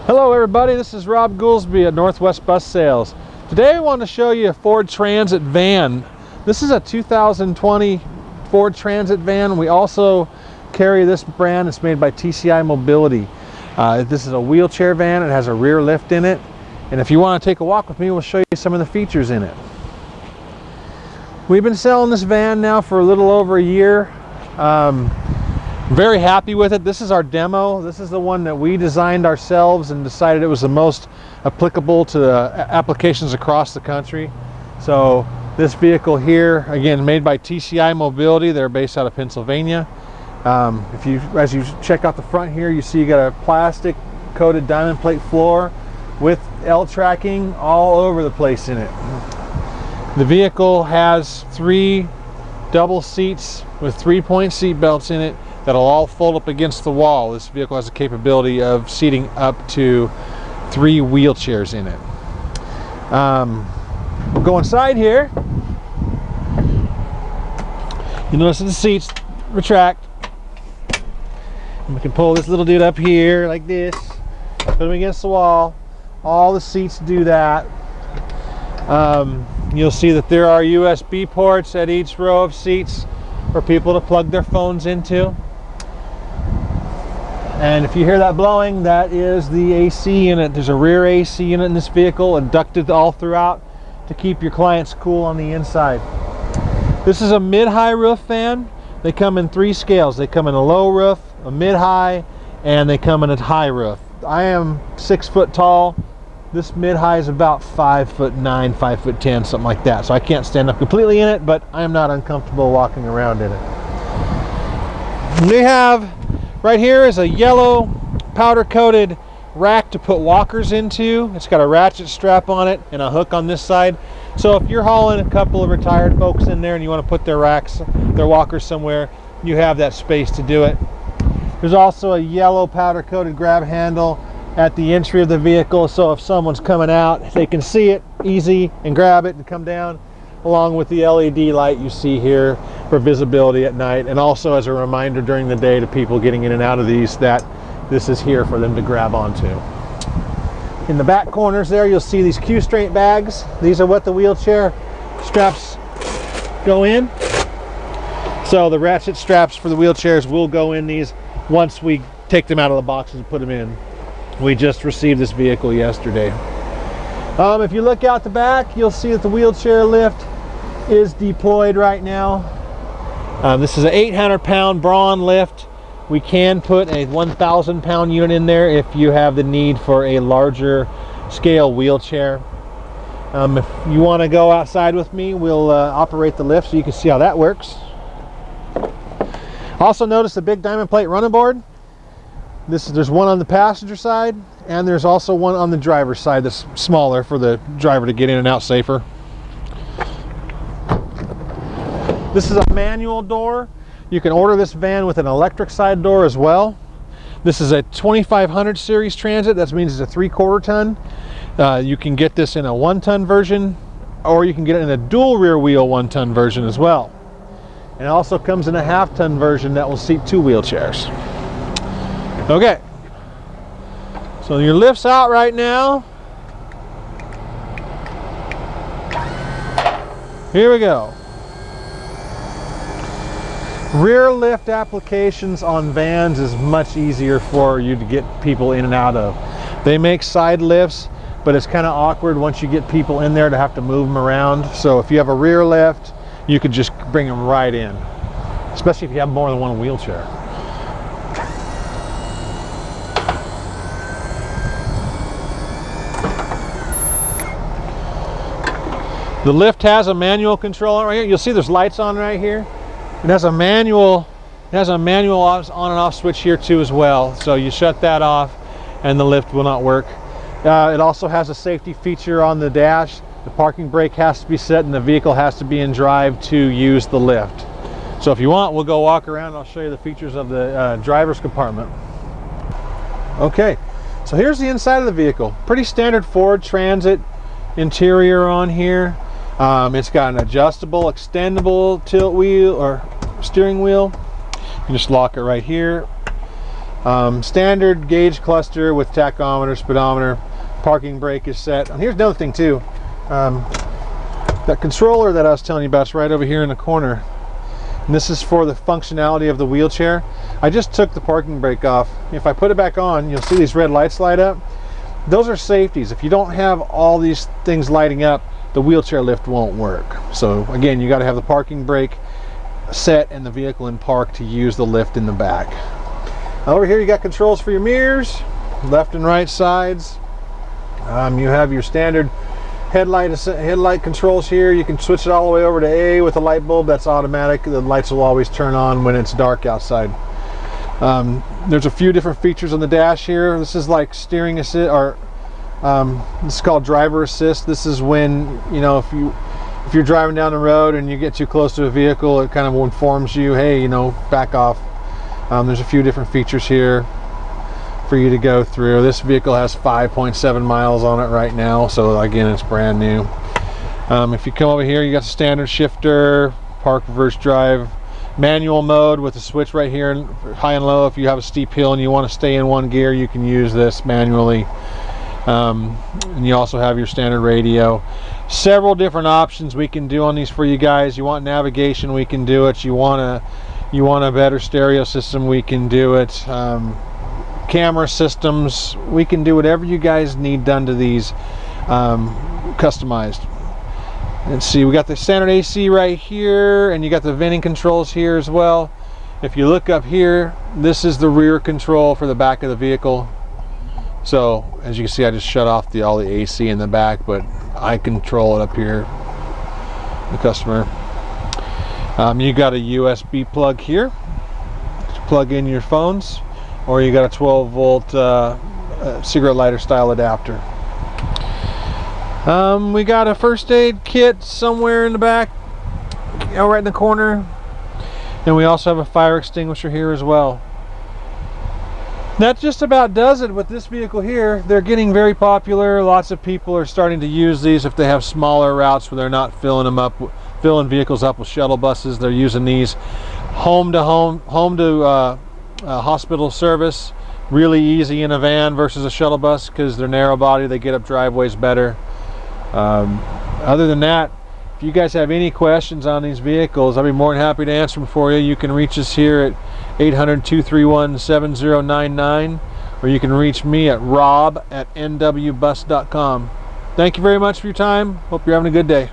Hello everybody, this is Rob Goolsby at Northwest Bus Sales. Today I want to show you a Ford Transit van. This is a 2020 Ford Transit van. We also carry this brand. It's made by TCI Mobility. This is a wheelchair van. It has a rear lift in it. And if you want to take a walk with me, we'll show you some of the features in it. We've been selling this van now for a little over a year. Very happy with it. This is our demo. This is the one that we designed ourselves and decided it was the most applicable to applications across the country. So this vehicle here, again, made by TCI Mobility. They're based out of Pennsylvania. As you check out the front here, you see you got a plastic coated diamond plate floor with L tracking all over the place in it. The vehicle has 3 double seats with 3-point seat belts in it that'll all fold up against the wall. This vehicle has the capability of seating up to 3 wheelchairs in it. We'll go inside here. You notice that the seats retract. And we can pull this little dude up here like this, put him against the wall. All the seats do that. You'll see that there are USB ports at each row of seats for people to plug their phones into. And if you hear that blowing, that is the AC unit. There's a rear AC unit in this vehicle, ducted all throughout to keep your clients cool on the inside. This is a mid-high roof fan. They come in 3 scales. They come in a low roof, a mid-high, and they come in a high roof. I am 6 foot tall. This mid-high is about 5'9", 5'10", something like that. So I can't stand up completely in it, but I am not uncomfortable walking around in it. We have right here is a yellow powder coated rack to put walkers into. It's got a ratchet strap on it and a hook on this side. So if you're hauling a couple of retired folks in there and you want to put their walkers somewhere, you have that space to do it. There's also a yellow powder coated grab handle at the entry of the vehicle, so if someone's coming out, they can see it easy and grab it and come down, along with the LED light you see here for visibility at night, and also as a reminder during the day to people getting in and out of these that this is here for them to grab onto. In the back corners there, you'll see these Q-straight bags. These are what the wheelchair straps go in. So the ratchet straps for the wheelchairs will go in these once we take them out of the boxes and put them in. We just received this vehicle yesterday. If you look out the back, you'll see that the wheelchair lift is deployed right now. This is an 800-pound Braun lift. We can put a 1,000-pound unit in there if you have the need for a larger scale wheelchair. If you want to go outside with me, we'll operate the lift so you can see how that works. Also notice the big diamond plate running board. There's one on the passenger side, and there's also one on the driver's side that's smaller for the driver to get in and out safer. This is a manual door. You can order this van with an electric side door as well. This is a 2500 series Transit. That means it's a 3/4 ton. You can get this in a 1-ton version, or you can get it in a dual rear wheel 1-ton version as well. And it also comes in a 1/2-ton version that will seat 2 wheelchairs. Okay, so your lift's out right now. Here we go. Rear lift applications on vans is much easier for you to get people in and out of. They make side lifts, but it's kind of awkward once you get people in there to have to move them around. So if you have a rear lift, you could just bring them right in, especially if you have more than one wheelchair. The lift has a manual control right here. You'll see there's lights on right here. It has a manual on and off switch here too as well. So you shut that off and the lift will not work. It also has a safety feature on the dash. The parking brake has to be set and the vehicle has to be in drive to use the lift. So if you want, we'll go walk around and I'll show you the features of the driver's compartment. Okay, so here's the inside of the vehicle. Pretty standard Ford Transit interior on here. It's got an adjustable, extendable tilt wheel or steering wheel. You just lock it right here. Standard gauge cluster with tachometer, speedometer, parking brake is set. And here's another thing too. That controller that I was telling you about is right over here in the corner. And this is for the functionality of the wheelchair. I just took the parking brake off. If I put it back on, you'll see these red lights light up. Those are safeties. If you don't have all these things lighting up, the wheelchair lift won't work. So again, you got to have the parking brake set and the vehicle in park to use the lift in the back. Over here you got controls for your mirrors, left and right sides. You have your standard headlight controls here. You can switch it all the way over to A with a light bulb. That's automatic. The lights will always turn on when it's dark outside. There's a few different features on the dash here. This is like steering assist, or this is called driver assist. This is when, you know, if you're driving down the road and you get too close to a vehicle, it kind of informs you, hey, you know, back off. There's a few different features here for you to go through. This vehicle has 5.7 miles on it right now, so again, it's brand new. If you come over here, you got the standard shifter, park, reverse drive, manual mode with the switch right here, high and low. If you have a steep hill and you want to stay in one gear, you can use this manually. And you also have your standard radio. Several different options we can do on these for you guys. You want navigation, we can do it. You want a better stereo system, we can do it. Camera systems, we can do whatever you guys need done to these, customized. Let's see, we got the standard AC right here, and you got the venting controls here as well. If you look up here, this is the rear control for the back of the vehicle. So as you can see, I just shut off all the AC in the back, but I control it up here, the customer. You got a USB plug here to plug in your phones, or you got a 12-volt cigarette lighter style adapter. We got a first aid kit somewhere in the back, right in the corner, and we also have a fire extinguisher here as well. That just about does it with this vehicle here. They're getting very popular. Lots of people are starting to use these if they have smaller routes where they're not filling vehicles up with shuttle buses. They're using these home to hospital service. Really easy in a van versus a shuttle bus because they're narrow body. They get up driveways better. Other than that, if you guys have any questions on these vehicles, I'll be more than happy to answer them for you. You can reach us here at 800-231-7099, or you can reach me at rob@nwbus.com. Thank you very much for your time. Hope you're having a good day.